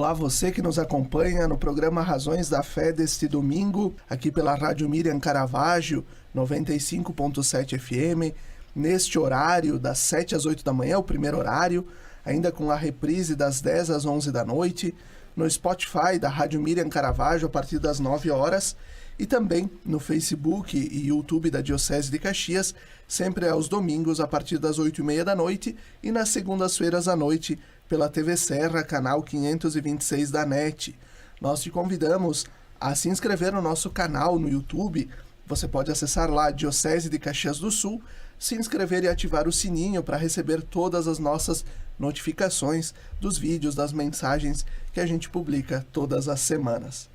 Olá, você que nos acompanha no programa Razões da Fé deste domingo, aqui pela Rádio Miriam Caravaggio, 95.7 FM, neste horário das 7 às 8 da manhã, o primeiro horário, ainda com a reprise das 10 às 11 da noite, no Spotify da Rádio Miriam Caravaggio a partir das 9 horas e também no Facebook e YouTube da Diocese de Caxias, sempre aos domingos a partir das 8h30 da noite e nas segundas-feiras à noite pela TV Serra, canal 526 da NET. Nós te convidamos a se inscrever no nosso canal no YouTube. Você pode acessar lá a Diocese de Caxias do Sul, se inscrever e ativar o sininho para receber todas as nossas notificações dos vídeos, das mensagens que a gente publica todas as semanas.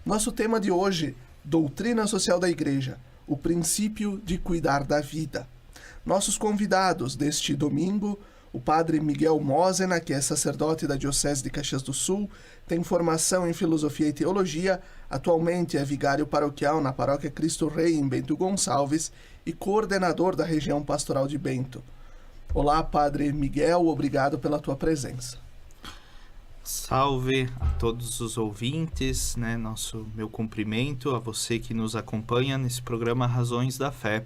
Nosso tema de hoje, Doutrina Social da Igreja, o princípio de cuidar da vida. Nossos convidados deste domingo, o padre Miguel Mosena, que é sacerdote da Diocese de Caxias do Sul, tem formação em Filosofia e Teologia, atualmente é vigário paroquial na Paróquia Cristo Rei, em Bento Gonçalves, e coordenador da região pastoral de Bento. Olá, padre Miguel, obrigado pela tua presença. Salve a todos os ouvintes, meu cumprimento a você que nos acompanha nesse programa Razões da Fé.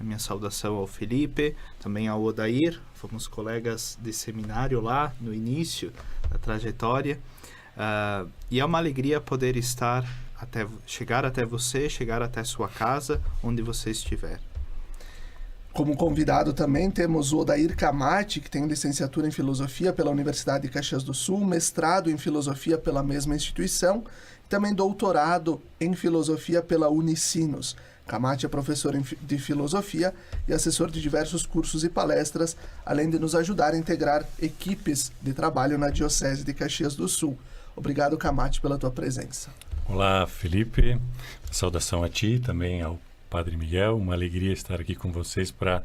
A minha saudação ao Felipe, também ao Odair, fomos colegas de seminário lá no início da trajetória. E é uma alegria poder chegar até você, chegar até sua casa, onde você estiver. Como convidado também temos o Odair Camati, que tem licenciatura em Filosofia pela Universidade de Caxias do Sul, mestrado em Filosofia pela mesma instituição, e também doutorado em Filosofia pela Unicinos. Camati é professor de Filosofia e assessor de diversos cursos e palestras, além de nos ajudar a integrar equipes de trabalho na Diocese de Caxias do Sul. Obrigado, Camati, pela tua presença. Olá, Felipe. Saudação a ti, também ao Padre Miguel. Uma alegria estar aqui com vocês para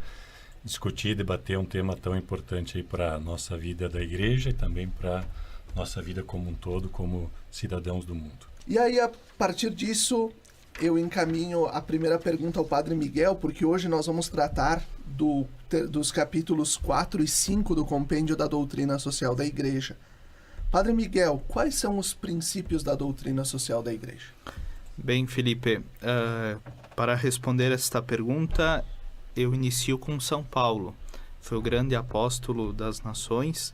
discutir e debater um tema tão importante aí para a nossa vida da igreja e também para a nossa vida como um todo, como cidadãos do mundo. E aí, a partir disso, eu encaminho a primeira pergunta ao Padre Miguel, porque hoje nós vamos tratar dos capítulos 4 e 5 do Compêndio da Doutrina Social da Igreja. Padre Miguel, quais são os princípios da doutrina social da Igreja? Bem, Felipe, para responder esta pergunta, eu inicio com São Paulo. Foi o grande apóstolo das nações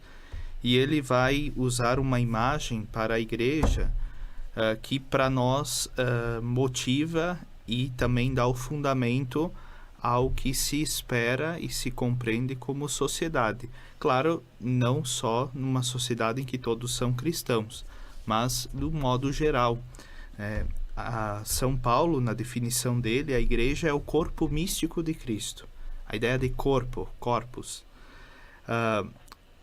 e ele vai usar uma imagem para a Igreja que para nós motiva e também dá o fundamento ao que se espera e se compreende como sociedade. Claro, não só numa sociedade em que todos são cristãos, mas do modo geral. A São Paulo, na definição dele, a Igreja é o corpo místico de Cristo. A ideia de corpo, corpus.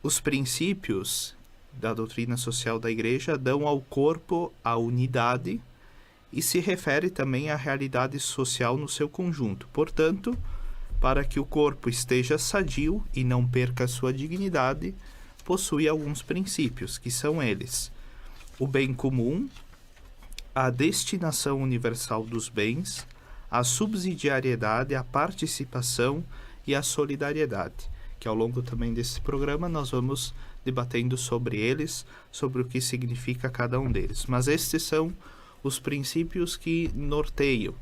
Os princípios da doutrina social da Igreja dão ao corpo a unidade e se refere também à realidade social no seu conjunto. Portanto, para que o corpo esteja sadio e não perca sua dignidade, possui alguns princípios, que são eles: o bem comum, a destinação universal dos bens, a subsidiariedade, a participação e a solidariedade, que ao longo também desse programa nós vamos debatendo sobre eles, sobre o que significa cada um deles. Mas estes são os princípios que norteiam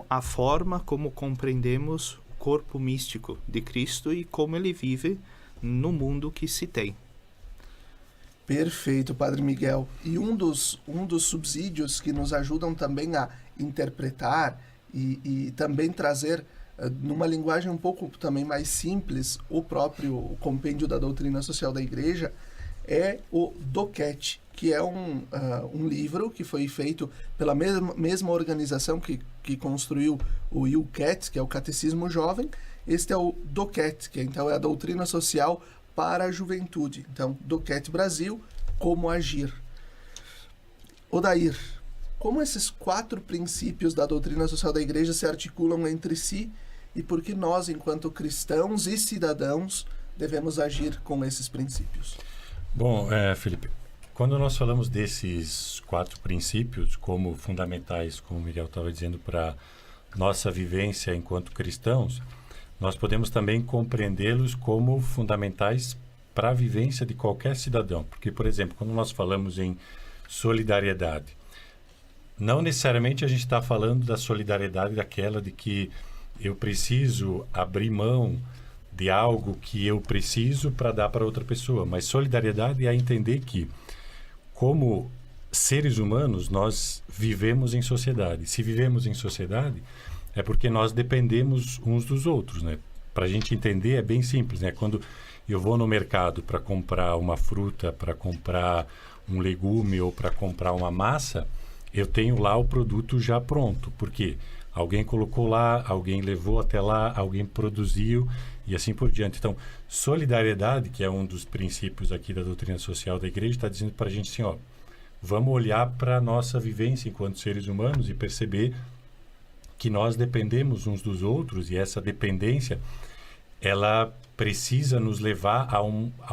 a forma como compreendemos o corpo místico de Cristo e como ele vive no mundo que se tem. Perfeito, Padre Miguel. E um dos subsídios que nos ajudam também a interpretar e também trazer numa linguagem um pouco também mais simples o próprio Compêndio da Doutrina Social da Igreja é o DOCET, que é um livro que foi feito pela mesma organização que construiu o IUCAT, que é o Catecismo Jovem. Este é o DOCET, que então é a Doutrina Social para a Juventude. Então, DOCET Brasil, como agir. Odair, como esses 4 princípios da doutrina social da Igreja se articulam entre si e por que nós, enquanto cristãos e cidadãos, devemos agir com esses princípios? Bom, Felipe, quando nós falamos desses 4 princípios como fundamentais, como o Miguel estava dizendo, para nossa vivência enquanto cristãos, nós podemos também compreendê-los como fundamentais para a vivência de qualquer cidadão. Porque, por exemplo, quando nós falamos em solidariedade, não necessariamente a gente está falando da solidariedade daquela de que eu preciso abrir mão de algo que eu preciso para dar para outra pessoa. Mas solidariedade é entender que, como seres humanos, nós vivemos em sociedade. Se vivemos em sociedade, é porque nós dependemos uns dos outros, né? Para a gente entender, é bem simples, né? Quando eu vou no mercado para comprar uma fruta, para comprar um legume ou para comprar uma massa, eu tenho lá o produto já pronto. Por quê? Alguém colocou lá, alguém levou até lá, alguém produziu e assim por diante. Então, solidariedade, que é um dos princípios aqui da doutrina social da igreja, está dizendo para a gente assim, ó, vamos olhar para a nossa vivência enquanto seres humanos e perceber que nós dependemos uns dos outros, e essa dependência, ela precisa nos levar a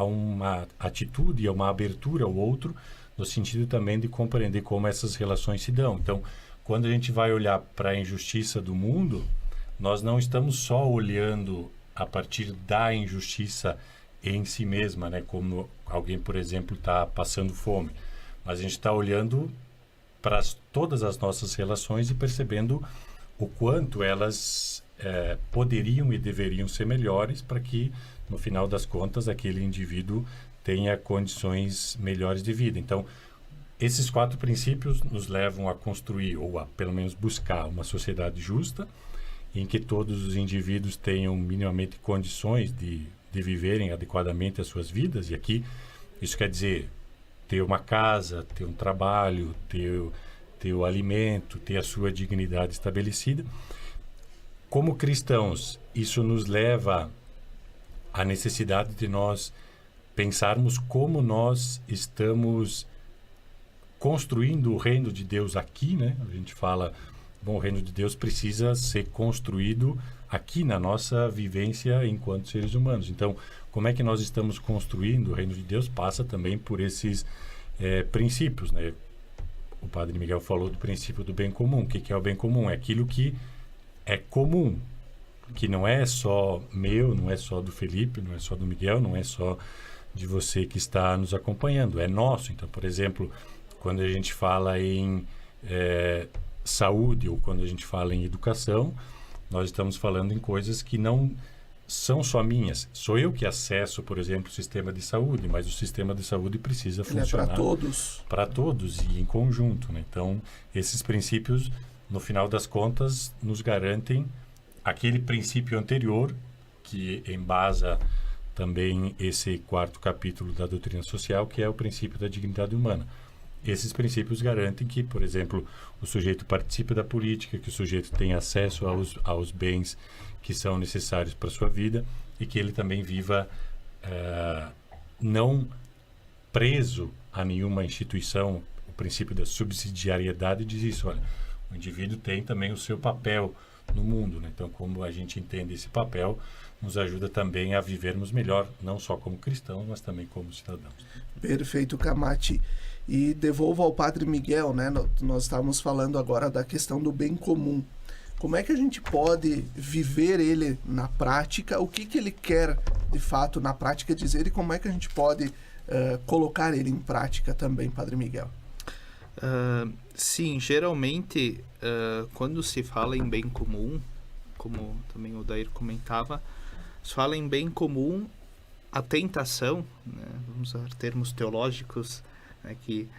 uma atitude, a uma abertura ao outro, no sentido também de compreender como essas relações se dão. Então, quando a gente vai olhar para a injustiça do mundo, nós não estamos só olhando a partir da injustiça em si mesma, né? Como alguém, por exemplo, está passando fome. Mas a gente está olhando para todas as nossas relações e percebendo o quanto elas poderiam e deveriam ser melhores para que, no final das contas, aquele indivíduo tenha condições melhores de vida. Então, esses 4 princípios nos levam a construir, ou a pelo menos buscar, uma sociedade justa, em que todos os indivíduos tenham minimamente condições de viverem adequadamente as suas vidas. E aqui, isso quer dizer ter uma casa, ter um trabalho, ter o alimento, ter a sua dignidade estabelecida. Como cristãos, isso nos leva à necessidade de nós pensarmos como nós estamos construindo o reino de Deus aqui, né? A gente fala, bom, o reino de Deus precisa ser construído aqui na nossa vivência enquanto seres humanos. Então, como é que nós estamos construindo o reino de Deus? Passa também por esses princípios, né? O Padre Miguel falou do princípio do bem comum. O que é o bem comum? É aquilo que é comum, que não é só meu, não é só do Felipe, não é só do Miguel, não é só de você que está nos acompanhando, é nosso. Então, por exemplo, quando a gente fala em saúde ou quando a gente fala em educação, nós estamos falando em coisas que não são só minhas. Sou eu que acesso, por exemplo, o sistema de saúde, mas o sistema de saúde precisa funcionar para todos. Para todos e em conjunto, né? Então, esses princípios, no final das contas, nos garantem aquele princípio anterior que embasa também esse 4º capítulo da doutrina social, que é o princípio da dignidade humana. Esses princípios garantem que, por exemplo, o sujeito participe da política, que o sujeito tenha acesso aos bens que são necessários para a sua vida e que ele também viva não preso a nenhuma instituição. O princípio da subsidiariedade diz isso, olha, o indivíduo tem também o seu papel no mundo, né? Então, como a gente entende esse papel, nos ajuda também a vivermos melhor, não só como cristãos, mas também como cidadãos. Perfeito, Camati. E devolvo ao Padre Miguel, né? Nós estávamos falando agora da questão do bem comum. Como é que a gente pode viver ele na prática? O que ele quer, de fato, na prática dizer, e como é que a gente pode colocar ele em prática também, Padre Miguel? Sim, geralmente, quando se fala em bem comum, como também o Dair comentava, se fala em bem comum, a tentação, né, vamos usar termos teológicos, né, que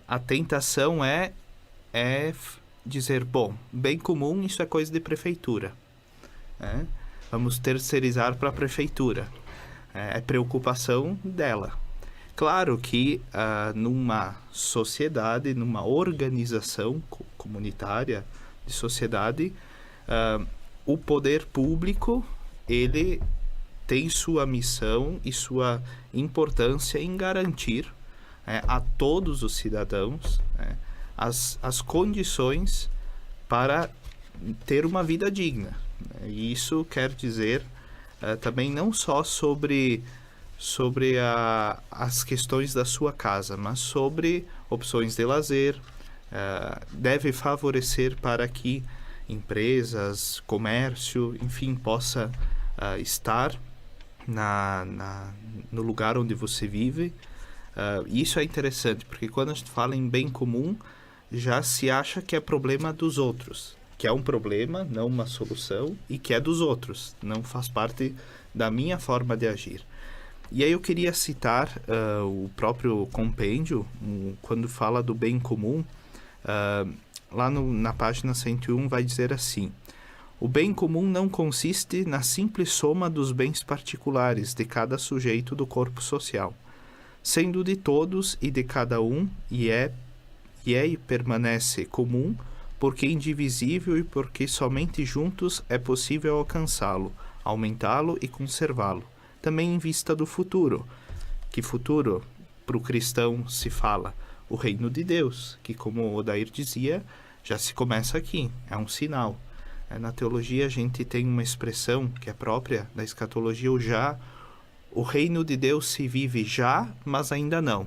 a tentação é dizer, bom, bem comum, isso é coisa de prefeitura, né? Vamos terceirizar para a prefeitura, é preocupação dela. Claro que numa sociedade, numa organização comunitária de sociedade, o poder público, ele tem sua missão e sua importância em garantir a todos os cidadãos as condições para ter uma vida digna. E isso quer dizer também não só sobre as questões da sua casa, mas sobre opções de lazer. Deve favorecer para que empresas, comércio, enfim, possa estar no lugar onde você vive. Isso é interessante, porque quando a gente fala em bem comum, já se acha que é problema dos outros, que é um problema, não uma solução, e que é dos outros, não faz parte da minha forma de agir. E aí eu queria citar o próprio compêndio, quando fala do bem comum, lá na página 101 vai dizer assim: o bem comum não consiste na simples soma dos bens particulares de cada sujeito do corpo social, sendo de todos e de cada um, e permanece comum, porque indivisível e porque somente juntos é possível alcançá-lo, aumentá-lo e conservá-lo. Também em vista do futuro. Que futuro? Para o cristão se fala o reino de Deus, que, como o Odair dizia, já se começa aqui, é um sinal. Na teologia a gente tem uma expressão que é própria da escatologia, o reino de Deus se vive já, mas ainda não.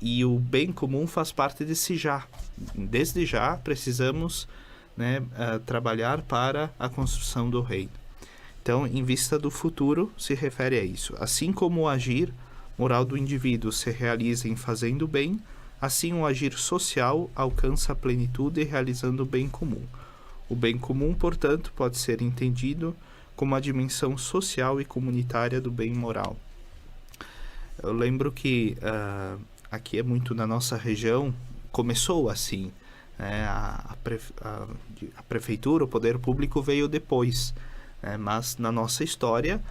E o bem comum faz parte desse já. Desde já precisamos, trabalhar para a construção do reino. Então, em vista do futuro, se refere a isso. Assim como o agir moral do indivíduo se realiza em fazendo bem, assim o agir social alcança a plenitude realizando o bem comum. O bem comum, portanto, pode ser entendido como a dimensão social e comunitária do bem moral. Eu lembro que aqui é muito na nossa região, começou assim, né? A prefeitura, o poder público veio depois, né? Mas na nossa história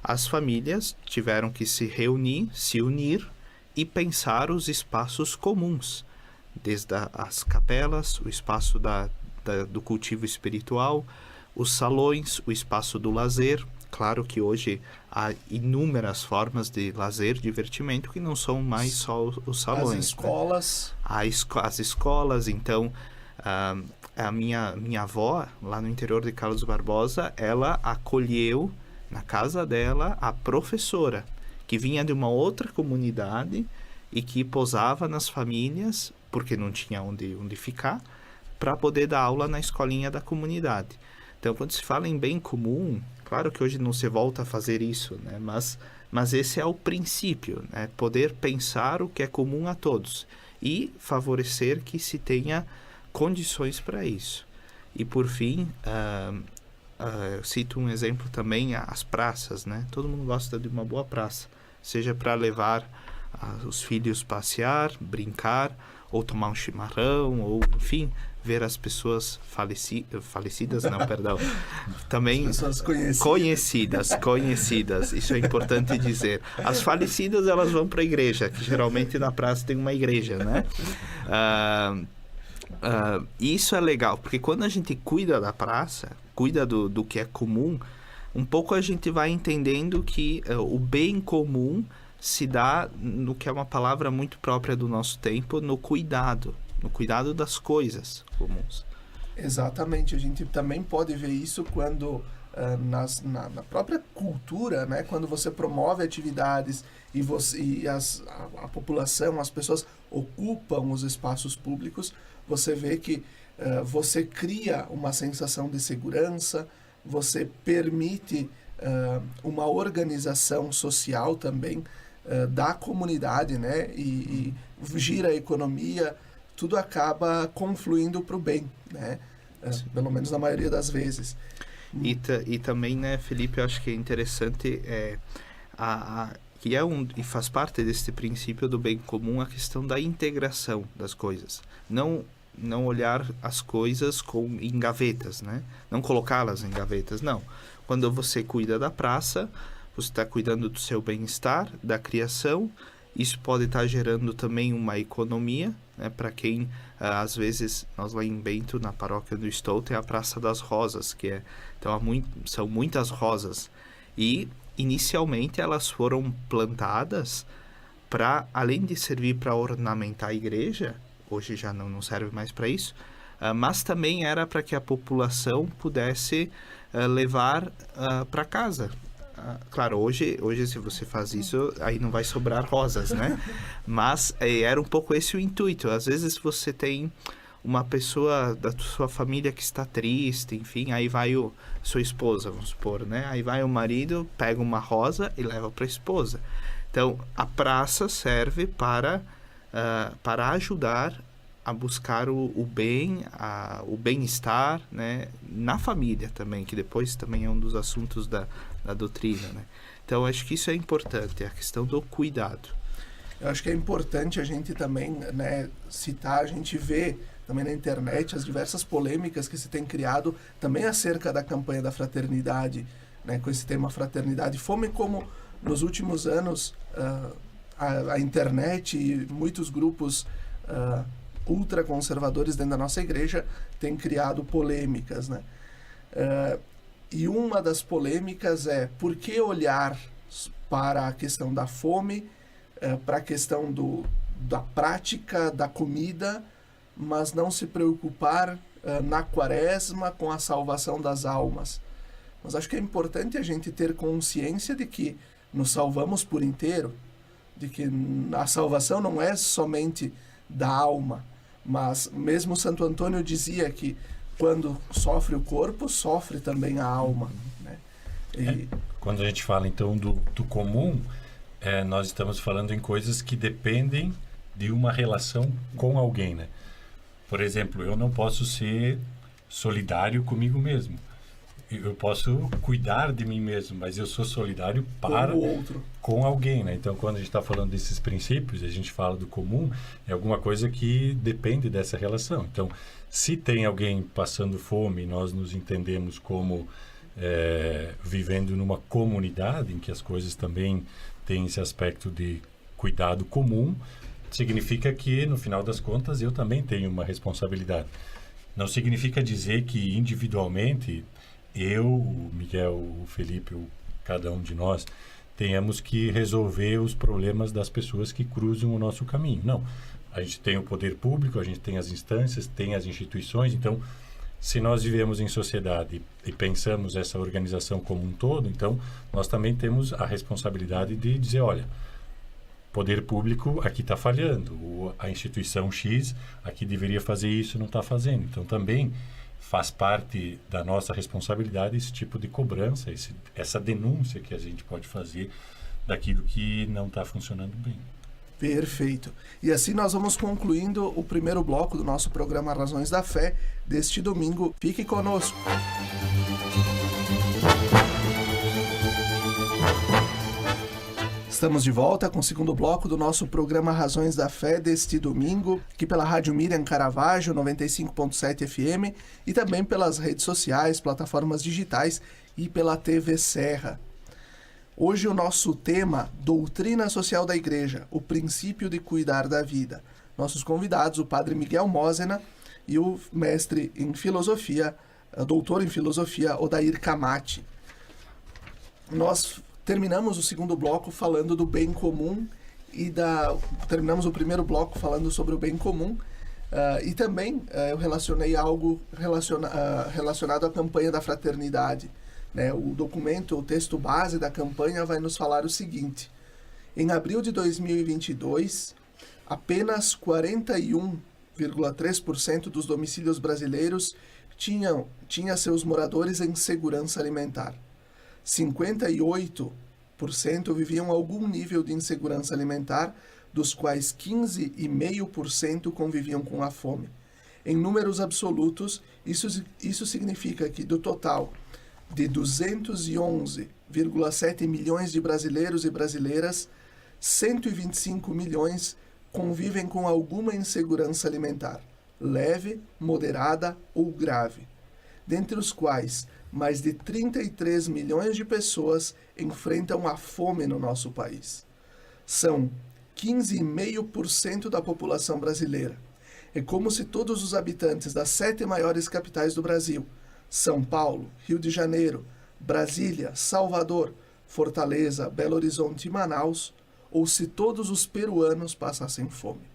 as famílias tiveram que se reunir, se unir e pensar os espaços comuns, desde as capelas, o espaço do cultivo espiritual, os salões, o espaço do lazer. Claro que hoje há inúmeras formas de lazer, divertimento, que não são mais só os salões. As escolas. Né? As escolas. Então, a minha avó, lá no interior de Carlos Barbosa, ela acolheu na casa dela a professora, que vinha de uma outra comunidade e que posava nas famílias, porque não tinha onde ficar, para poder dar aula na escolinha da comunidade. Então, quando se fala em bem comum, claro que hoje não se volta a fazer isso, né? Mas esse é o princípio, né? Poder pensar o que é comum a todos e favorecer que se tenha condições para isso. E, por fim, eu cito um exemplo também, as praças, né? Todo mundo gosta de uma boa praça, seja para levar os filhos passear, brincar, ou tomar um chimarrão, ou, enfim, ver as pessoas falecidas, não, perdão, também pessoas conhecidas, isso é importante dizer. As falecidas, elas vão para a igreja, que geralmente na praça tem uma igreja, né? Isso é legal, porque quando a gente cuida da praça, cuida do que é comum, um pouco a gente vai entendendo que o bem comum se dá no que é uma palavra muito própria do nosso tempo, no cuidado das coisas comuns. Exatamente, a gente também pode ver isso quando na própria cultura, né? Quando você promove atividades e a população, as pessoas ocupam os espaços públicos, você vê que você cria uma sensação de segurança, você permite uma organização social também da comunidade, né? E gira a economia, tudo acaba confluindo para o bem, né? Pelo menos na maioria das vezes. E também, né, Felipe, eu acho que é interessante que e faz parte desse princípio do bem comum a questão da integração das coisas. Não olhar as coisas em gavetas, né? Não colocá-las em gavetas, não. Quando você cuida da praça, você está cuidando do seu bem-estar, da criação. Isso pode estar gerando também uma economia, né? Para quem, às vezes, nós lá em Bento, na paróquia do Estou, tem a Praça das Rosas, então são muitas rosas. E, inicialmente, elas foram plantadas para, além de servir para ornamentar a igreja, hoje já não serve mais para isso, mas também era para que a população pudesse levar para casa. Claro, hoje se você faz isso, aí não vai sobrar rosas, né? Mas era um pouco esse o intuito. Às vezes você tem uma pessoa da sua família que está triste, enfim, aí vai sua esposa, vamos supor, né? Aí vai o marido, pega uma rosa e leva para a esposa. Então, a praça serve para ajudar a buscar o bem, o bem-estar, né? Na família também, que depois também é um dos assuntos da doutrina, né? Então, acho que isso é importante, a questão do cuidado. Eu acho que é importante a gente também, né, citar, a gente vê também na internet as diversas polêmicas que se tem criado também acerca da campanha da fraternidade, né, com esse tema fraternidade e fome, como nos últimos anos a internet e muitos grupos ultraconservadores dentro da nossa igreja têm criado polêmicas, né? E uma das polêmicas é por que olhar para a questão da fome, para a questão da prática da comida, mas não se preocupar na quaresma com a salvação das almas. Mas acho que é importante a gente ter consciência de que nos salvamos por inteiro, de que a salvação não é somente da alma, mas mesmo Santo Antônio dizia que quando sofre o corpo, sofre também a alma, né? Quando a gente fala então do comum, nós estamos falando em coisas que dependem de uma relação com alguém, né? Por exemplo, eu não posso ser solidário comigo mesmo. Eu posso cuidar de mim mesmo, mas eu sou solidário para o outro, com alguém, né? Então, quando a gente está falando desses princípios, a gente fala do comum, é alguma coisa que depende dessa relação. Então, se tem alguém passando fome, nós nos entendemos como vivendo numa comunidade em que as coisas também têm esse aspecto de cuidado comum, significa que, no final das contas, eu também tenho uma responsabilidade. Não significa dizer que individualmente eu, o Miguel, o Felipe, cada um de nós, tenhamos que resolver os problemas das pessoas que cruzam o nosso caminho. Não. A gente tem o poder público, a gente tem as instâncias, tem as instituições. Então, se nós vivemos em sociedade e pensamos essa organização como um todo, então nós também temos a responsabilidade de dizer, olha, poder público aqui está falhando, a instituição X aqui deveria fazer isso, não está fazendo. Então, também faz parte da nossa responsabilidade esse tipo de cobrança, essa denúncia que a gente pode fazer daquilo que não está funcionando bem. Perfeito. E assim nós vamos concluindo o primeiro bloco do nosso programa Razões da Fé deste domingo. Fique conosco. Estamos de volta com o segundo bloco do nosso programa Razões da Fé deste domingo, aqui pela Rádio Miriam Caravaggio, 95.7 FM, e também pelas redes sociais, plataformas digitais e pela TV Serra. Hoje o nosso tema, Doutrina Social da Igreja, o princípio de cuidar da vida. Nossos convidados, o Padre Miguel Mosena e o mestre em filosofia, doutor em filosofia, Odair Camati. Nós terminamos o segundo bloco falando do bem comum terminamos o primeiro bloco falando sobre o bem comum e também eu relacionei algo relacionado à campanha da fraternidade, né? O documento, o texto base da campanha vai nos falar o seguinte: em abril de 2022, apenas 41,3% dos domicílios brasileiros tinha seus moradores em segurança alimentar. 58% viviam algum nível de insegurança alimentar, dos quais 15,5% conviviam com a fome. Em números absolutos, isso significa que do total de 211,7 milhões de brasileiros e brasileiras, 125 milhões convivem com alguma insegurança alimentar, leve, moderada ou grave, dentre os quais mais de 33 milhões de pessoas enfrentam a fome no nosso país. São 15,5% da população brasileira. É como se todos os habitantes das 7 maiores capitais do Brasil, São Paulo, Rio de Janeiro, Brasília, Salvador, Fortaleza, Belo Horizonte e Manaus, ou se todos os peruanos passassem fome.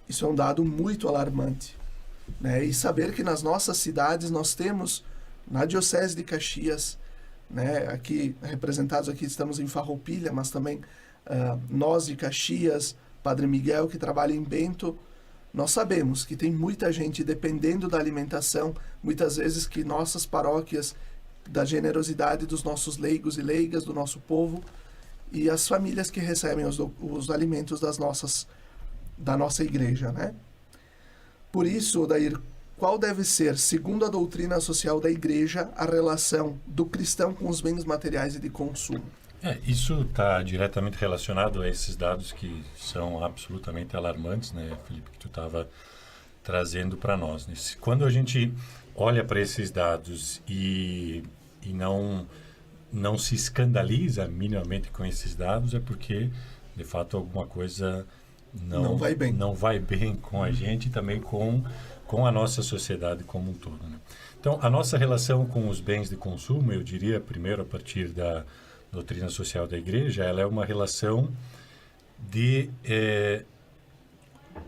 Isso é um dado muito alarmante, né? E saber que nas nossas cidades nós temos, na Diocese de Caxias, né, aqui representados aqui estamos em Farroupilha, mas também nós de Caxias, Padre Miguel que trabalha em Bento, Nós sabemos que tem muita gente dependendo da alimentação, muitas vezes que nossas paróquias, da generosidade dos nossos leigos e leigas, do nosso povo, e as famílias que recebem os alimentos da nossa igreja, né? Por isso, Odair, qual deve ser, segundo a doutrina social da igreja, a relação do cristão com os bens materiais e de consumo? Isso está diretamente relacionado a esses dados que são absolutamente alarmantes, né, Felipe, que tu estava trazendo para nós. Quando a gente olha para esses dados e não se escandaliza minimamente com esses dados, é porque, de fato, alguma coisa não vai bem com a gente e também com a nossa sociedade como um todo, né? Então, a nossa relação com os bens de consumo, eu diria, primeiro, a partir da doutrina social da igreja, ela é uma relação de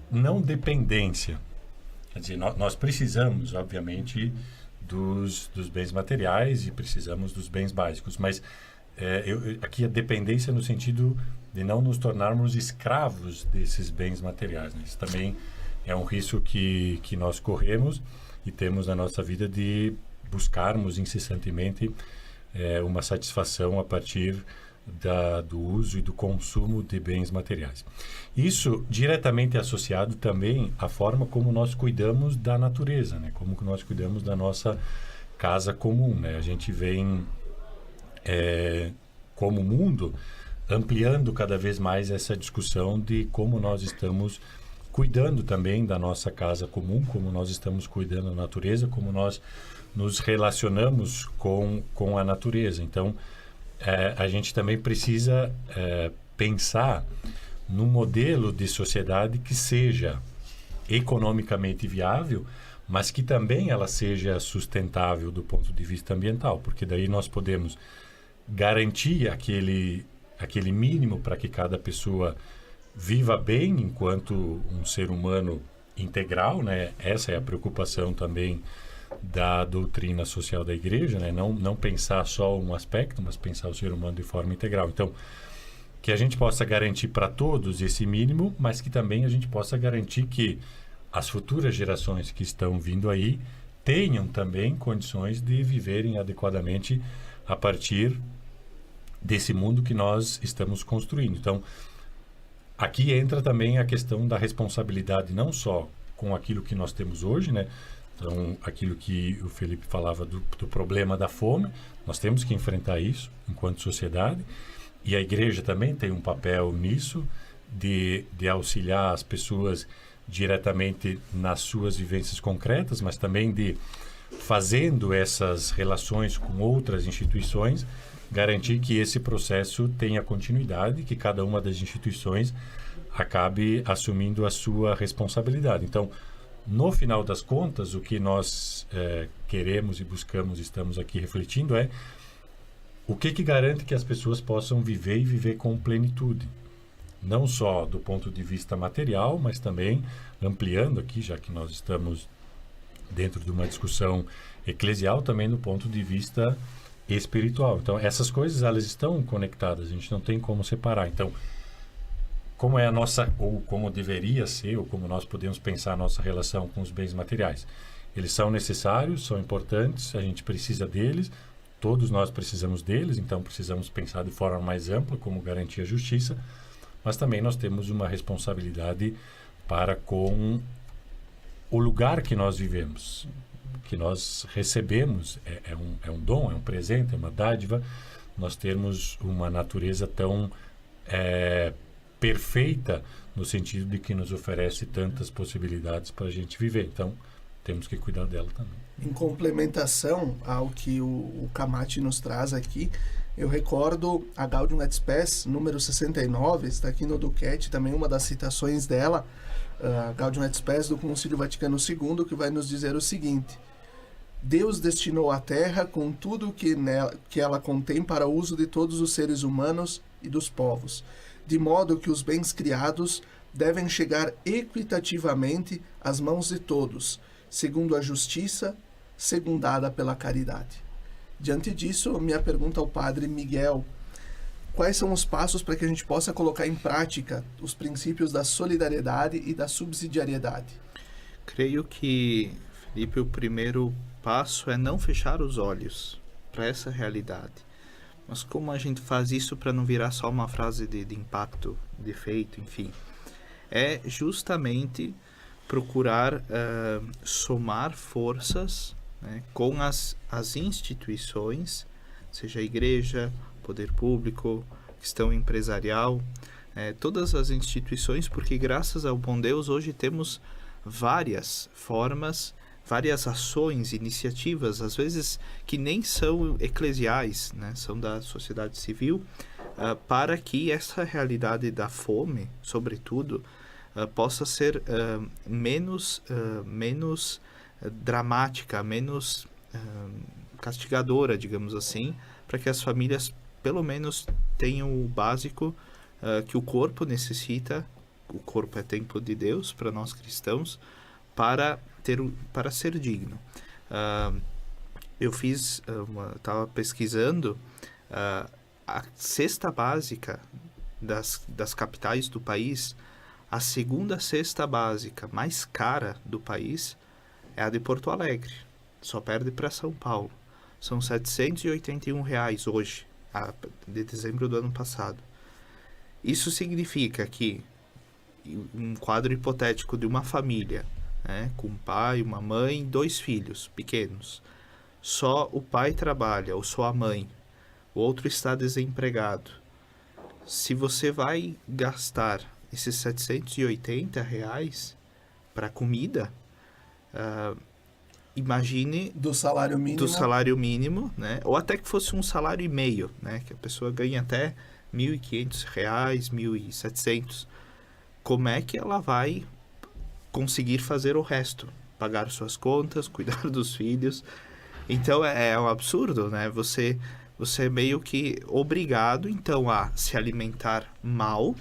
não dependência. Quer dizer, nós precisamos, obviamente, dos bens materiais e precisamos dos bens básicos, mas aqui a dependência no sentido de não nos tornarmos escravos desses bens materiais, né? Isso também é um risco que nós corremos e temos na nossa vida de buscarmos incessantemente uma satisfação a partir do uso e do consumo de bens materiais. Isso diretamente associado também à forma como nós cuidamos da natureza, né? Como que nós cuidamos da nossa casa comum, né? A gente vem, como mundo, ampliando cada vez mais essa discussão de como nós estamos cuidando também da nossa casa comum, como nós estamos cuidando da natureza, como nós nos relacionamos com a natureza. Então, a gente também precisa pensar num modelo de sociedade que seja economicamente viável, mas que também ela seja sustentável do ponto de vista ambiental, porque daí nós podemos garantir aquele mínimo para que cada pessoa viva bem enquanto um ser humano integral, né? Essa é a preocupação também da doutrina social da igreja, né? Não pensar só um aspecto, mas pensar o ser humano de forma integral. Então, que a gente possa garantir para todos esse mínimo, mas que também a gente possa garantir que as futuras gerações que estão vindo aí tenham também condições de viverem adequadamente a partir desse mundo que nós estamos construindo. Então, aqui entra também a questão da responsabilidade, não só com aquilo que nós temos hoje, né? Então, aquilo que o Felipe falava do problema da fome, nós temos que enfrentar isso enquanto sociedade, e a igreja também tem um papel nisso, de auxiliar as pessoas diretamente nas suas vivências concretas, mas também de, fazendo essas relações com outras instituições, garantir que esse processo tenha continuidade, que cada uma das instituições acabe assumindo a sua responsabilidade. Então, no final das contas, o que nós queremos e buscamos, estamos aqui refletindo, é o que garante que as pessoas possam viver e viver com plenitude. Não só do ponto de vista material, mas também ampliando aqui, já que nós estamos dentro de uma discussão eclesial, também do ponto de vista espiritual. Então, essas coisas, elas estão conectadas, a gente não tem como separar. Então, como é a nossa, ou como deveria ser, ou como nós podemos pensar a nossa relação com os bens materiais? Eles são necessários, são importantes, a gente precisa deles, todos nós precisamos deles, então precisamos pensar de forma mais ampla como garantir a justiça, mas também nós temos uma responsabilidade para com o lugar que nós vivemos, que nós recebemos, é um dom, é um presente, é uma dádiva, nós termos uma natureza tão perfeita, no sentido de que nos oferece tantas possibilidades para a gente viver. Então, temos que cuidar dela também. Em complementação ao que o Camati nos traz aqui, eu recordo a Gaudium et Spes, número 69, está aqui no Duquette, também uma das citações dela, a Gaudium et Spes do Concílio Vaticano II, que vai nos dizer o seguinte: Deus destinou a terra com tudo que ela contém para o uso de todos os seres humanos e dos povos, de modo que os bens criados devem chegar equitativamente às mãos de todos, segundo a justiça, secundada pela caridade. Diante disso, minha pergunta ao Padre Miguel: quais são os passos para que a gente possa colocar em prática os princípios da solidariedade e da subsidiariedade? Creio que, Felipe, o primeiro passo é não fechar os olhos para essa realidade. Mas como a gente faz isso para não virar só uma frase de impacto, de efeito, enfim? É justamente procurar somar forças, né, com as instituições, seja a igreja, poder público, questão empresarial, todas as instituições, porque graças ao bom Deus hoje temos várias formas, várias ações, iniciativas, às vezes que nem são eclesiais, né, são da sociedade civil, para que essa realidade da fome, sobretudo, possa ser menos dramática, menos castigadora, digamos assim, para que as famílias pelo menos tenham o básico que o corpo necessita. O corpo é templo de Deus para nós cristãos, para ser digno. Eu estava pesquisando a cesta básica das capitais do país. A segunda cesta básica mais cara do país é a de Porto Alegre. Só perde para São Paulo. São R$ 781 hoje, de dezembro do ano passado. Isso significa que um quadro hipotético de uma família, né, com um pai, uma mãe, 2 filhos pequenos. Só o pai trabalha, ou só a mãe. O outro está desempregado. Se você vai gastar esses R$ 780 para comida, imagine do salário mínimo, né? Ou até que fosse um salário e meio, né? Que a pessoa ganha até R$ 1.500, R$ 1.700. Como é que ela vai conseguir fazer o resto? Pagar suas contas, cuidar dos filhos. Então é um absurdo, né? Você é meio que obrigado, então, a se alimentar mal,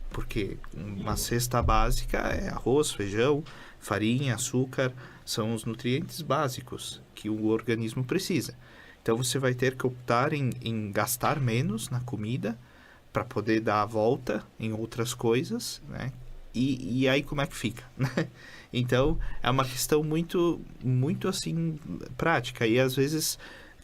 porque uma cesta básica é arroz, feijão, farinha, açúcar, são os nutrientes básicos que o organismo precisa. Então você vai ter que optar em gastar menos na comida para poder dar a volta em outras coisas, né? E aí como é que fica, né? Então é uma questão muito, muito assim prática, e às vezes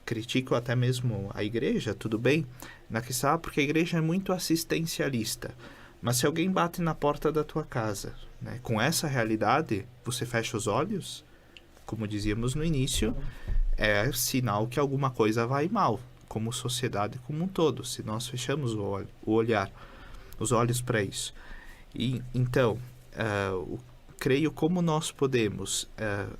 critico até mesmo a igreja, tudo bem, na questão, porque a igreja é muito assistencialista. Mas se alguém bate na porta da tua casa, né, com essa realidade, você fecha os olhos? Como dizíamos no início, é sinal que alguma coisa vai mal, como sociedade como um todo, se nós fechamos os olhos para isso. E, então, creio como nós podemos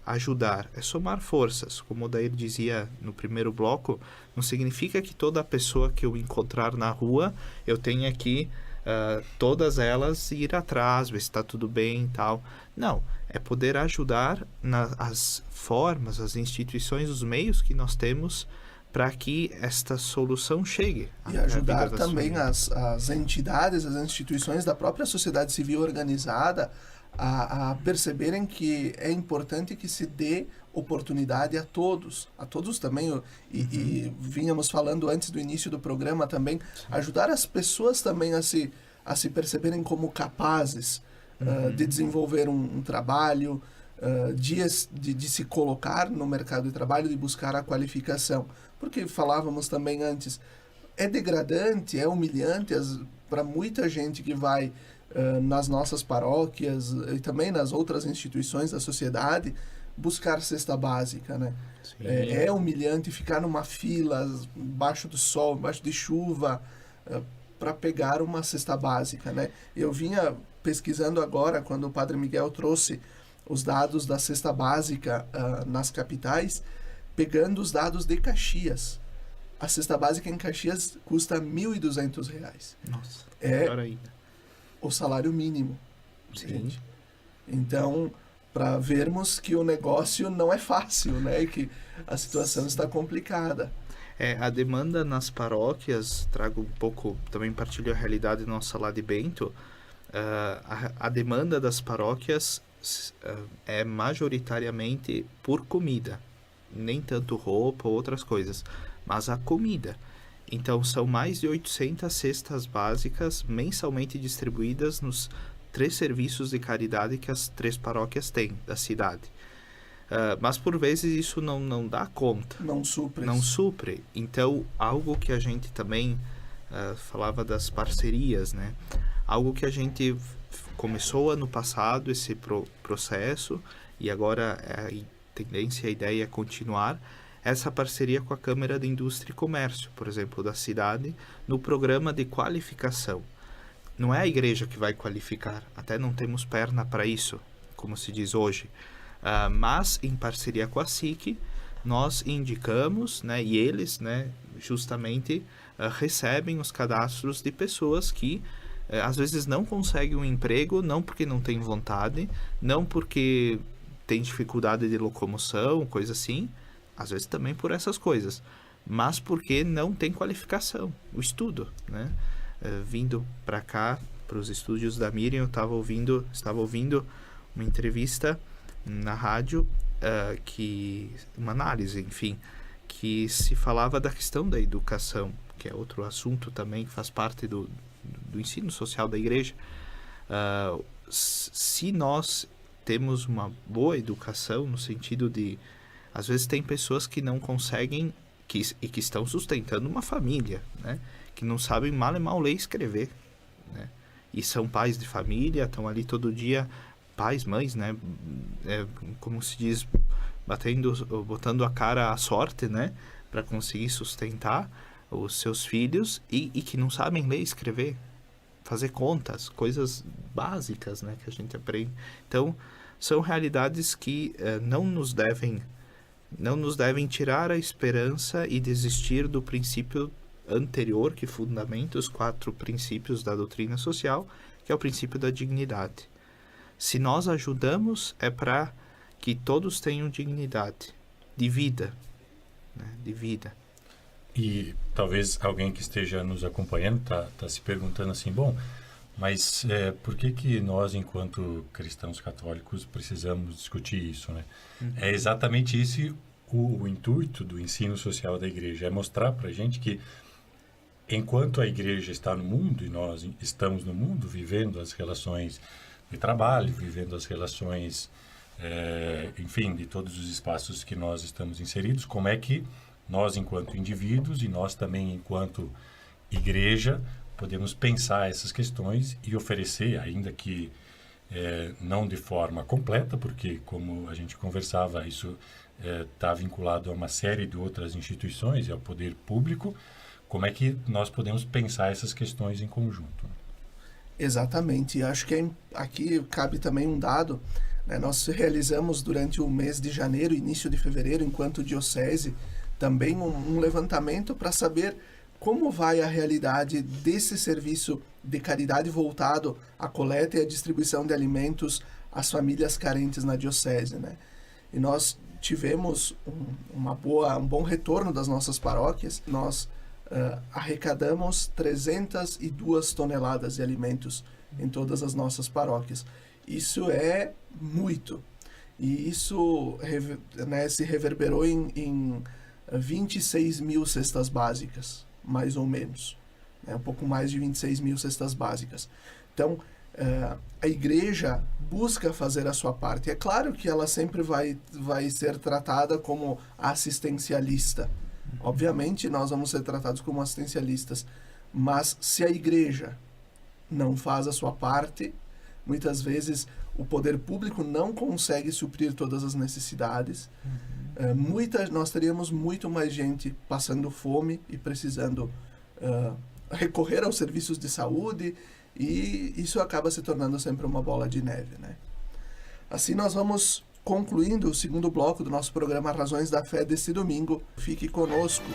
ajudar, é somar forças. Como o Dair dizia no primeiro bloco, não significa que toda pessoa que eu encontrar na rua, eu tenha que todas elas ir atrás, ver se está tudo bem e tal. Não, é poder ajudar nas formas, as instituições, os meios que nós temos para que esta solução chegue. E ajudar também as entidades, as instituições da própria sociedade civil organizada a perceberem que é importante que se dê oportunidade a todos também, e vínhamos falando antes do início do programa também, ajudar as pessoas também a se perceberem como capazes de desenvolver um trabalho, de se colocar no mercado de trabalho, de buscar a qualificação. Porque falávamos também antes, é degradante, é humilhante para muita gente que vai nas nossas paróquias e também nas outras instituições da sociedade buscar cesta básica, né? É humilhante ficar numa fila embaixo do sol, embaixo de chuva, para pegar uma cesta básica, né? Eu vinha pesquisando agora, quando o Padre Miguel trouxe os dados da cesta básica nas capitais, pegando os dados de Caxias. A cesta básica em Caxias custa R$ 1.200. Nossa, é melhor ainda. O salário mínimo. Sim. Gente. Então, para vermos que o negócio não é fácil, né? E que a situação está complicada. A demanda nas paróquias, trago um pouco, também partilho a realidade nossa lá de Bento, a demanda das paróquias é majoritariamente por comida, nem tanto roupa ou outras coisas, mas a comida. Então, são mais de 800 cestas básicas mensalmente distribuídas nos 3 serviços de caridade que as 3 paróquias têm da cidade. Mas, por vezes, isso não dá conta. Não supre. Não supre. Então, algo que a gente também falava das parcerias, né? Algo que a gente começou ano passado, esse processo, e agora a tendência, a ideia é continuar, essa parceria com a Câmara de Indústria e Comércio, por exemplo, da cidade, no programa de qualificação. Não é a igreja que vai qualificar, até não temos perna para isso, como se diz hoje, mas em parceria com a SIC, nós indicamos, né, e eles, né, justamente recebem os cadastros de pessoas que às vezes não conseguem um emprego, não porque não tem vontade, não porque tem dificuldade de locomoção, coisa assim, às vezes também por essas coisas, mas porque não tem qualificação, o estudo, né? Vindo para cá, para os estúdios da Miriam, eu estava ouvindo uma entrevista na rádio, uma análise, enfim, que se falava da questão da educação, que é outro assunto também que faz parte do ensino social da igreja. Se nós temos uma boa educação, no sentido de, às vezes tem pessoas que não conseguem, que estão sustentando uma família, né? Que não sabem mal e mal ler e escrever, né? E são pais de família, estão ali todo dia, pais, mães, né? Como se diz, botando a cara à sorte, né? Para conseguir sustentar os seus filhos e que não sabem ler e escrever, fazer contas, coisas básicas, né? Que a gente aprende. Então, são realidades que não nos devem tirar a esperança e desistir do princípio anterior que fundamenta os 4 princípios da doutrina social, que é o princípio da dignidade. Se nós ajudamos, é para que todos tenham dignidade de vida, né? De vida. E talvez alguém que esteja nos acompanhando tá se perguntando assim, bom, mas por que nós, enquanto cristãos católicos, precisamos discutir isso, né? É exatamente isso o intuito do ensino social da igreja, é mostrar para a gente que enquanto a igreja está no mundo e nós estamos no mundo, vivendo as relações de trabalho, vivendo as relações, enfim, de todos os espaços que nós estamos inseridos, como é que nós, enquanto indivíduos e nós também, enquanto igreja, podemos pensar essas questões e oferecer, ainda que não de forma completa, porque, como a gente conversava, isso está vinculado a uma série de outras instituições e ao poder público. Como é que nós podemos pensar essas questões em conjunto? Exatamente. E acho que aqui cabe também um dado, né? Nós realizamos durante o mês de janeiro, início de fevereiro, enquanto diocese, também um levantamento para saber como vai a realidade desse serviço de caridade voltado à coleta e à distribuição de alimentos às famílias carentes na diocese, né? E nós tivemos um bom retorno das nossas paróquias. Nós arrecadamos 302 toneladas de alimentos em todas as nossas paróquias. Isso é muito. E isso, né, se reverberou em 26 mil cestas básicas, mais ou menos. Um pouco mais de 26 mil cestas básicas. Então, a igreja busca fazer a sua parte. É claro que ela sempre vai ser tratada como assistencialista. Obviamente, nós vamos ser tratados como assistencialistas. Mas se a igreja não faz a sua parte, muitas vezes o poder público não consegue suprir todas as necessidades. Nós teríamos muito mais gente passando fome e precisando recorrer aos serviços de saúde, e isso acaba se tornando sempre uma bola de neve, né? Assim nós vamos concluindo o segundo bloco do nosso programa Razões da Fé deste domingo. Fique conosco.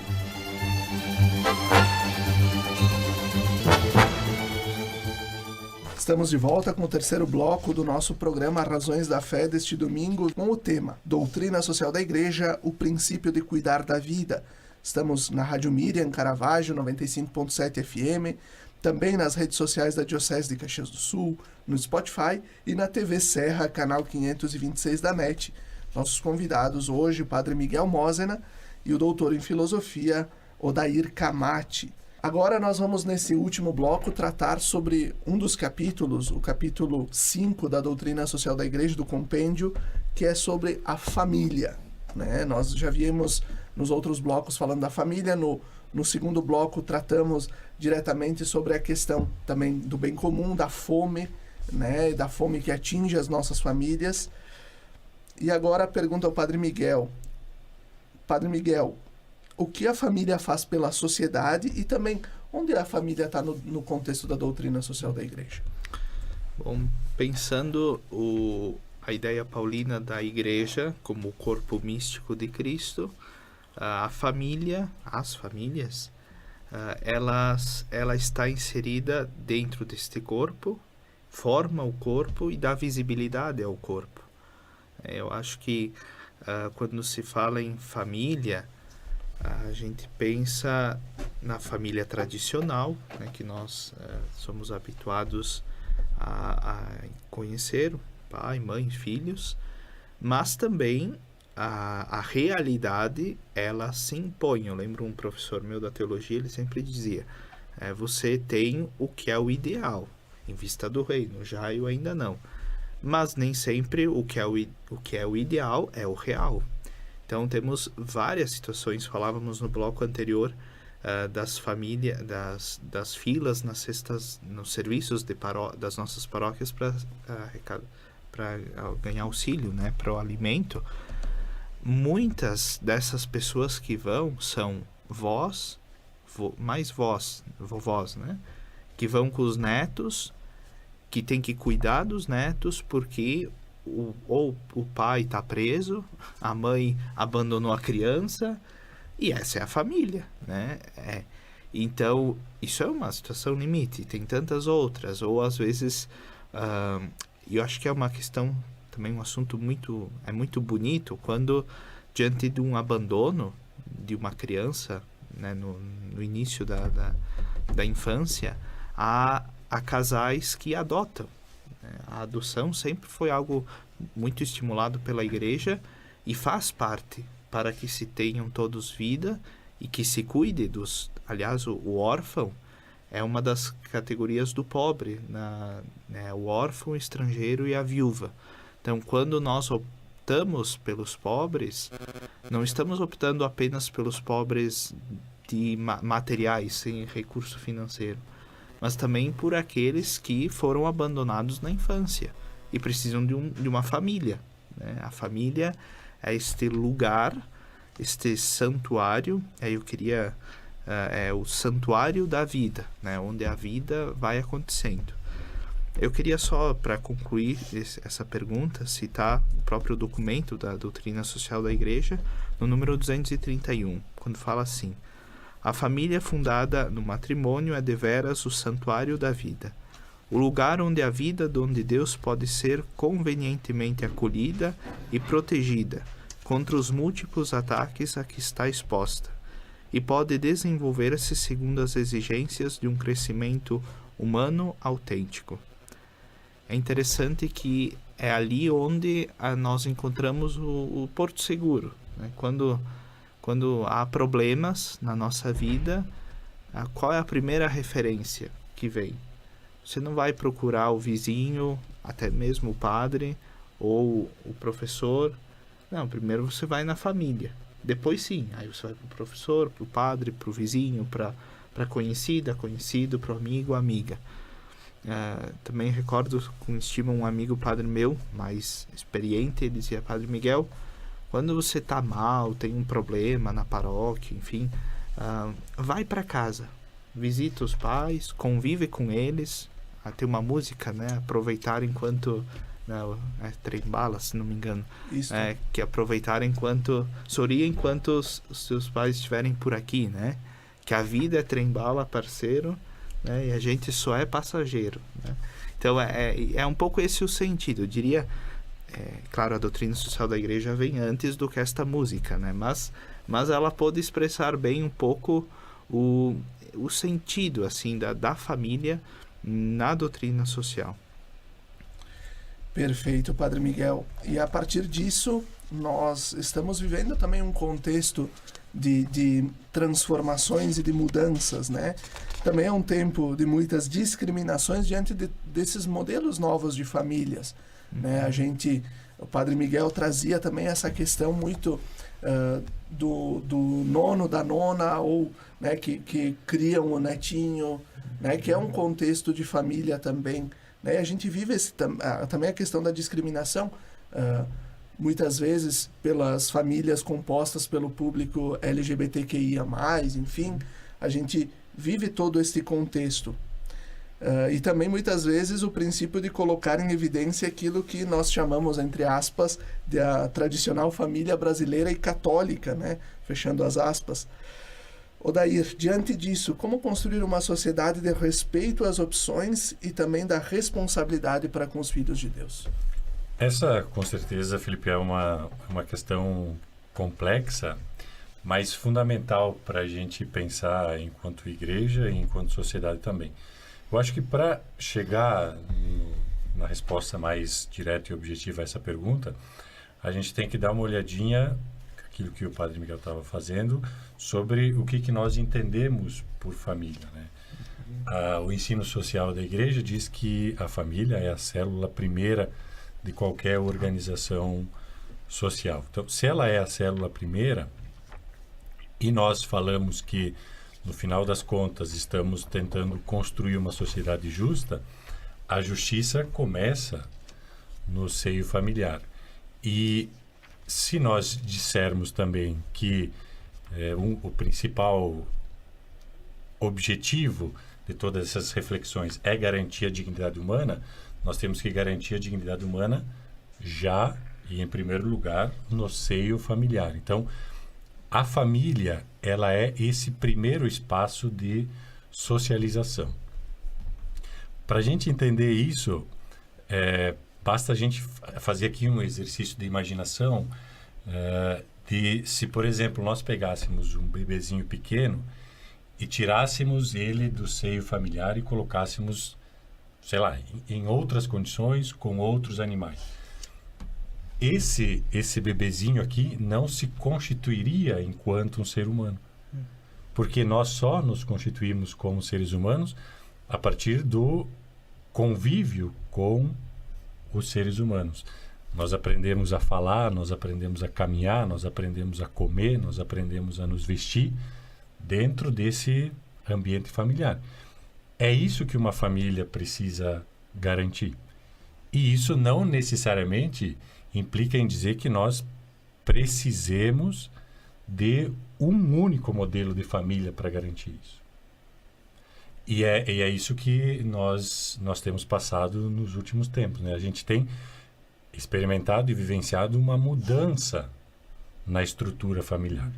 Estamos de volta com o terceiro bloco do nosso programa Razões da Fé deste domingo, com o tema Doutrina Social da Igreja, o princípio de cuidar da vida. Estamos na Rádio Miriam Caravaggio, 95.7 FM, também nas redes sociais da Diocese de Caxias do Sul, no Spotify e na TV Serra, canal 526 da NET. Nossos convidados hoje, o Padre Miguel Mosena e o doutor em Filosofia, Odair Camati. Agora nós vamos, nesse último bloco, tratar sobre um dos capítulos, o capítulo 5 da Doutrina Social da Igreja, do Compêndio, que é sobre a família, né? Nós já vimos nos outros blocos falando da família, no segundo bloco tratamos diretamente sobre a questão também do bem comum, da fome, né? Da fome que atinge as nossas famílias. E agora a pergunta ao Padre Miguel. Padre Miguel, o que a família faz pela sociedade e também onde a família está no contexto da doutrina social da Igreja? Bom, pensando a ideia paulina da Igreja como o corpo místico de Cristo, as famílias, ela está inserida dentro deste corpo, forma o corpo e dá visibilidade ao corpo. Eu acho que quando se fala em família, a gente pensa na família tradicional, né, que nós somos habituados a conhecer, pai, mãe, filhos, mas também a realidade, ela se impõe. Eu lembro um professor meu da teologia, ele sempre dizia, você tem o que é o ideal, em vista do reino, já eu ainda não. Mas nem sempre o que é o ideal é o real. Então temos várias situações, falávamos no bloco anterior das famílias, das filas nos serviços das nossas paróquias para ganhar auxílio, né, para o alimento. Muitas dessas pessoas que vão são vovós, né, que vão com os netos, que tem que cuidar dos netos porque ou o pai está preso, a mãe abandonou a criança, e essa é a família, né? Então, isso é uma situação limite, tem tantas outras, ou às vezes, eu acho que é uma questão, também um assunto muito bonito, quando diante de um abandono de uma criança, né, no início da infância, há casais que adotam. A adoção sempre foi algo muito estimulado pela Igreja e faz parte para que se tenham todos vida e que se cuide dos... Aliás, o órfão é uma das categorias do pobre, o órfão, o estrangeiro e a viúva. Então, quando nós optamos pelos pobres, não estamos optando apenas pelos pobres de materiais, sem recurso financeiro, mas também por aqueles que foram abandonados na infância e precisam de uma família, né? A família é este lugar, este santuário, é o santuário da vida, né? Onde a vida vai acontecendo. Eu queria só, para concluir essa pergunta, citar o próprio documento da Doutrina Social da Igreja, no número 231, quando fala assim: a família fundada no matrimônio é deveras o santuário da vida, o lugar onde a vida donde Deus pode ser convenientemente acolhida e protegida contra os múltiplos ataques a que está exposta, e pode desenvolver-se segundo as exigências de um crescimento humano autêntico. É interessante que é ali onde nós encontramos o porto seguro, né? Quando há problemas na nossa vida, qual é a primeira referência que vem? Você não vai procurar o vizinho, até mesmo o padre ou o professor. Não, primeiro você vai na família. Depois sim, aí você vai para o professor, para o padre, para o vizinho, para conhecido, para o amigo, amiga. Também recordo com estima um amigo padre meu, mais experiente, ele dizia: Padre Miguel, quando você está mal, tem um problema na paróquia, enfim, vai para casa, visita os pais, convive com eles. Tem uma música, né? Aproveitar enquanto... Não, trem bala, se não me engano. Isso. Que aproveitar sorria enquanto os seus pais estiverem por aqui, né? Que a vida é trem bala, parceiro, né? E a gente só é passageiro, né? Então, é um pouco esse o sentido. Eu diria, claro, a doutrina social da Igreja vem antes do que esta música, né? Mas ela pode expressar bem um pouco o sentido, assim, da família na doutrina social. Perfeito, Padre Miguel. E a partir disso, nós estamos vivendo também um contexto de transformações e de mudanças, né? Também é um tempo de muitas discriminações diante desses modelos novos de famílias, né? O Padre Miguel trazia também essa questão muito do nono, da nona, ou, né, que criam o netinho, né, que é um contexto de família também, né? E a gente vive também a questão da discriminação, muitas vezes pelas famílias compostas pelo público LGBTQIA+, enfim, a gente vive todo esse contexto. E também, muitas vezes, o princípio de colocar em evidência aquilo que nós chamamos, entre aspas, de a tradicional família brasileira e católica, né? Fechando as aspas. Odair, diante disso, como construir uma sociedade de respeito às opções e também da responsabilidade para com os filhos de Deus? Essa, com certeza, Felipe, é uma questão complexa, mas fundamental para a gente pensar enquanto igreja e enquanto sociedade também. Eu acho que para chegar na resposta mais direta e objetiva a essa pergunta, a gente tem que dar uma olhadinha, aquilo que o Padre Miguel estava fazendo, sobre o que nós entendemos por família, né? O ensino social da igreja diz que a família é a célula primeira de qualquer organização social. Então, se ela é a célula primeira, e nós falamos que, no final das contas, estamos tentando construir uma sociedade justa, a justiça começa no seio familiar. E se nós dissermos também que o principal objetivo de todas essas reflexões é garantir a dignidade humana, nós temos que garantir a dignidade humana já e, em primeiro lugar, no seio familiar. Então, a família, ela é esse primeiro espaço de socialização. Para a gente entender isso, basta a gente fazer aqui um exercício de imaginação de se, por exemplo, nós pegássemos um bebezinho pequeno e tirássemos ele do seio familiar e colocássemos, sei lá, em outras condições, com outros animais. Esse bebezinho aqui não se constituiria enquanto um ser humano. Porque nós só nos constituímos como seres humanos a partir do convívio com os seres humanos. Nós aprendemos a falar, nós aprendemos a caminhar, nós aprendemos a comer, nós aprendemos a nos vestir dentro desse ambiente familiar. É isso que uma família precisa garantir. E isso não necessariamente implica em dizer que nós precisemos de um único modelo de família para garantir isso. E é isso que nós temos passado nos últimos tempos, né? A gente tem experimentado e vivenciado uma mudança na estrutura familiar.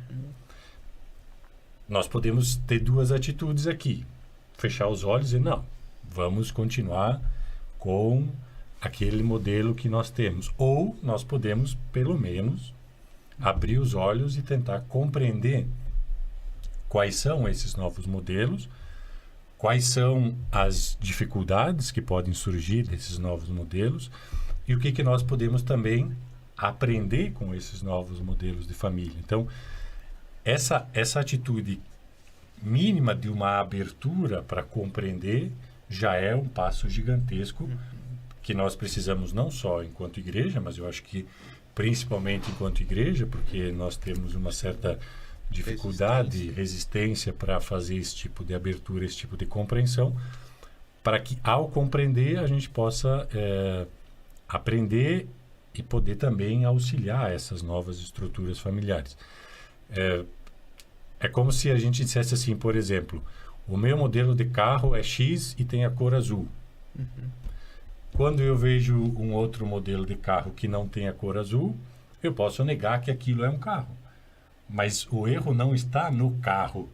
Nós podemos ter duas atitudes aqui. Fechar os olhos e não, vamos continuar com aquele modelo que nós temos. Ou nós podemos, pelo menos, abrir os olhos e tentar compreender quais são esses novos modelos, quais são as dificuldades que podem surgir desses novos modelos e o que nós podemos também aprender com esses novos modelos de família. Então, essa atitude mínima de uma abertura para compreender já é um passo gigantesco que nós precisamos não só enquanto igreja, mas eu acho que principalmente enquanto igreja, porque nós temos uma certa dificuldade, resistência para fazer esse tipo de abertura, esse tipo de compreensão, para que ao compreender a gente possa aprender e poder também auxiliar essas novas estruturas familiares. É como se a gente dissesse assim, por exemplo, o meu modelo de carro é X e tem a cor azul. Quando eu vejo um outro modelo de carro que não tem a cor azul, eu posso negar que aquilo é um carro. Mas o erro não está no carro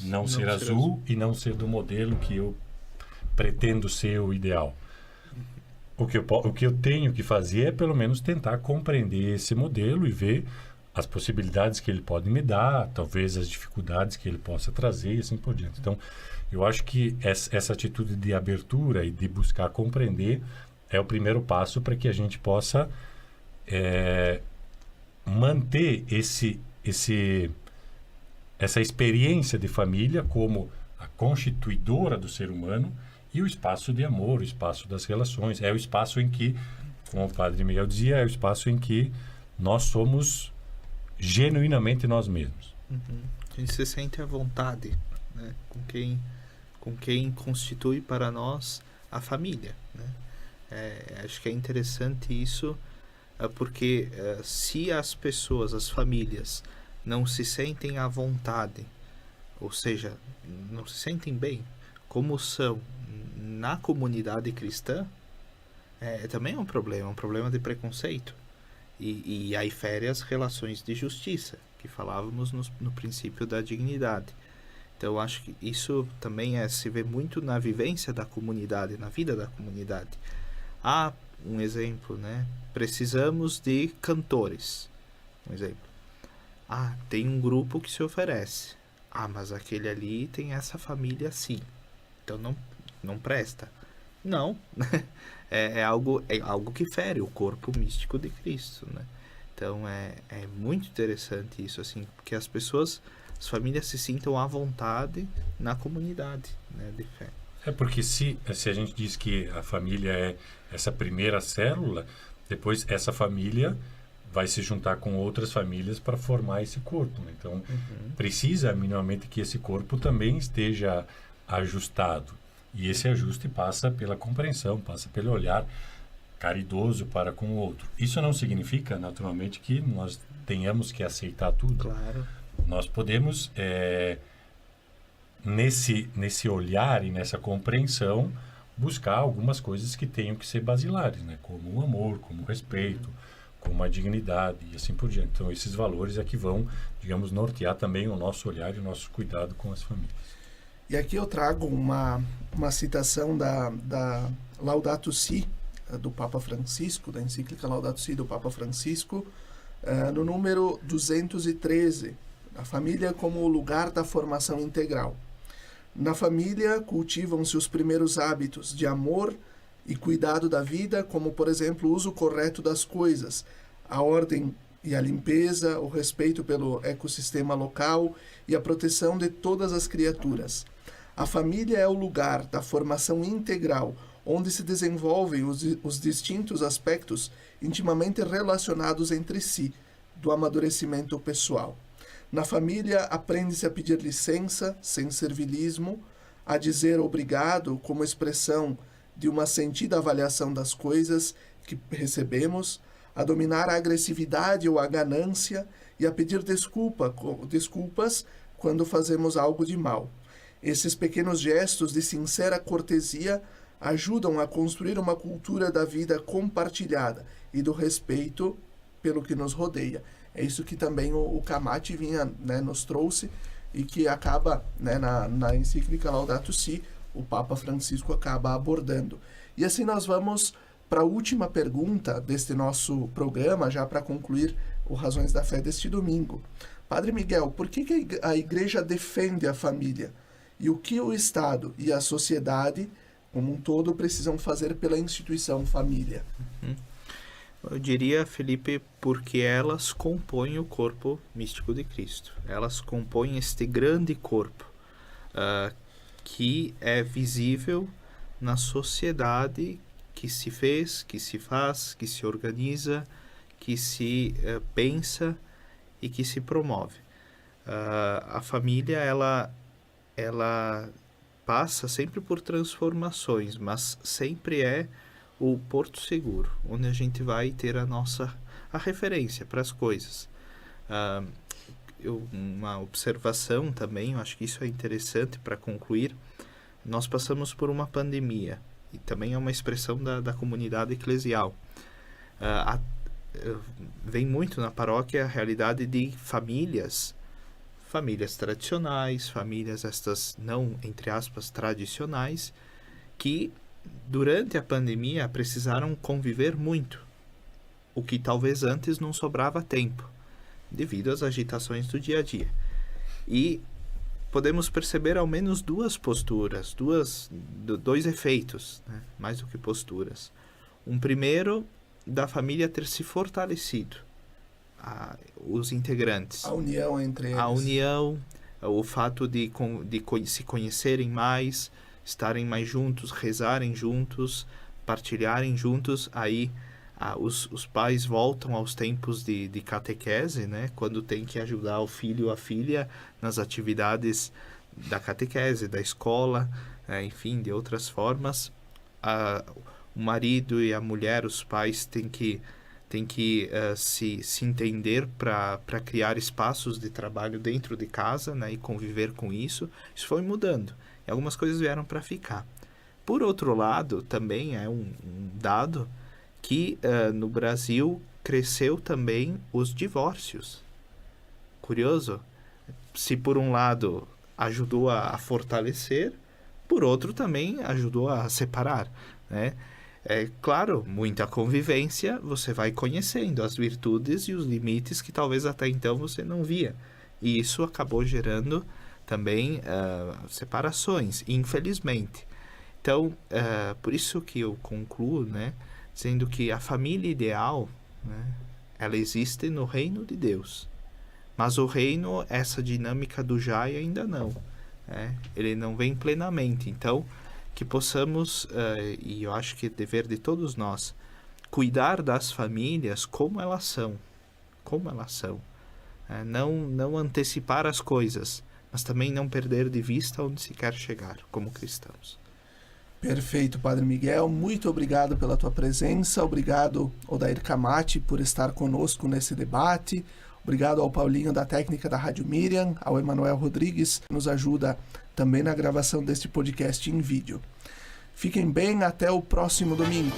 não ser azul e não ser do modelo que eu pretendo ser o ideal. O que eu tenho que fazer é pelo menos tentar compreender esse modelo e ver as possibilidades que ele pode me dar, talvez as dificuldades que ele possa trazer e assim por diante. Então, eu acho que essa atitude de abertura e de buscar compreender é o primeiro passo para que a gente possa manter essa experiência de família como a constituidora do ser humano e o espaço de amor, o espaço das relações. É o espaço em que, como o Padre Miguel dizia, é o espaço em que nós somos genuinamente nós mesmos. A gente se sente à vontade, né? com quem constitui para nós a família, né? Acho que é interessante isso, porque se as pessoas, as famílias, não se sentem à vontade, ou seja, não se sentem bem, como são na comunidade cristã, também é um problema de preconceito. E aí fere as relações de justiça, que falávamos no princípio da dignidade. Então, acho que isso também se vê muito na vivência da comunidade, na vida da comunidade. Há um exemplo, né? Precisamos de cantores. Um exemplo. Tem um grupo que se oferece. Mas aquele ali tem essa família assim. Então não presta. Não. É algo que fere o corpo místico de Cristo, né? Então é muito interessante isso, assim, porque as famílias se sintam à vontade na comunidade, né, de fé. Porque se a gente diz que a família é essa primeira célula, depois essa família vai se juntar com outras famílias para formar esse corpo, né? Então, precisa minimamente que esse corpo também esteja ajustado. E esse ajuste passa pela compreensão, passa pelo olhar caridoso para com o outro. Isso não significa, naturalmente, que nós tenhamos que aceitar tudo. Claro. Nós podemos, nesse olhar e nessa compreensão, buscar algumas coisas que tenham que ser basilares, né? Como o amor, como o respeito, como a dignidade e assim por diante. Então, esses valores é que vão, digamos, nortear também o nosso olhar e o nosso cuidado com as famílias. E aqui eu trago uma citação da Laudato Si, do Papa Francisco, da encíclica Laudato Si do Papa Francisco, no número 213, a família como o lugar da formação integral. Na família cultivam-se os primeiros hábitos de amor e cuidado da vida, como, por exemplo, o uso correto das coisas, a ordem e a limpeza, o respeito pelo ecossistema local e a proteção de todas as criaturas. A família é o lugar da formação integral, onde se desenvolvem os distintos aspectos intimamente relacionados entre si, do amadurecimento pessoal. Na família, aprende-se a pedir licença, sem servilismo, a dizer obrigado como expressão de uma sentida avaliação das coisas que recebemos, a dominar a agressividade ou a ganância e a pedir desculpas quando fazemos algo de mal. Esses pequenos gestos de sincera cortesia ajudam a construir uma cultura da vida compartilhada e do respeito pelo que nos rodeia. É isso que também o Camati vinha, né, nos trouxe e que acaba, né, na encíclica Laudato Si, o Papa Francisco acaba abordando. E assim nós vamos para a última pergunta deste nosso programa, já para concluir o Razões da Fé deste domingo. Padre Miguel, por que a Igreja defende a família? E o que o Estado e a sociedade, como um todo, precisam fazer pela instituição família? Eu diria, Felipe, porque elas compõem o corpo místico de Cristo. Elas compõem este grande corpo que é visível na sociedade que se fez, que se faz, que se organiza, que se pensa e que se promove. A família, ela passa sempre por transformações, mas sempre é o porto seguro, onde a gente vai ter a referência para as coisas. Uma observação também, eu acho que isso é interessante para concluir. Nós passamos por uma pandemia, e também é uma expressão da comunidade eclesial. Vem muito na paróquia a realidade de famílias tradicionais, famílias estas não, entre aspas, tradicionais, que durante a pandemia precisaram conviver muito, o que talvez antes não sobrava tempo, devido às agitações do dia a dia. E podemos perceber ao menos duas posturas, dois efeitos, né? Mais do que posturas. Um primeiro, da família ter se fortalecido, os integrantes. A união entre eles. A união, o fato de se conhecerem mais, estarem mais juntos, rezarem juntos, partilharem juntos, aí os pais voltam aos tempos de catequese, né? Quando tem que ajudar o filho ou a filha nas atividades da catequese, da escola, enfim, de outras formas. O marido e a mulher, os pais, têm que se entender para criar espaços de trabalho dentro de casa, né? E conviver com isso. Isso foi mudando. E algumas coisas vieram para ficar. Por outro lado, também é um dado que no Brasil cresceu também os divórcios. Curioso. Se por um lado ajudou a fortalecer, por outro também ajudou a separar, né? É claro, muita convivência, você vai conhecendo as virtudes e os limites que talvez até então você não via. E isso acabou gerando também separações, infelizmente. Então, por isso que eu concluo, né, dizendo que a família ideal, né, ela existe no reino de Deus. Mas o reino, essa dinâmica do Jai ainda não. Né? Ele não vem plenamente. Então, que possamos, e eu acho que é dever de todos nós, cuidar das famílias como elas são. Como elas são. Não antecipar as coisas, mas também não perder de vista onde se quer chegar como cristãos. Perfeito, Padre Miguel. Muito obrigado pela tua presença. Obrigado, Odair Camati, por estar conosco nesse debate. Obrigado ao Paulinho da técnica da Rádio Miriam, ao Emanuel Rodrigues, que nos ajuda também na gravação deste podcast em vídeo. Fiquem bem, até o próximo domingo.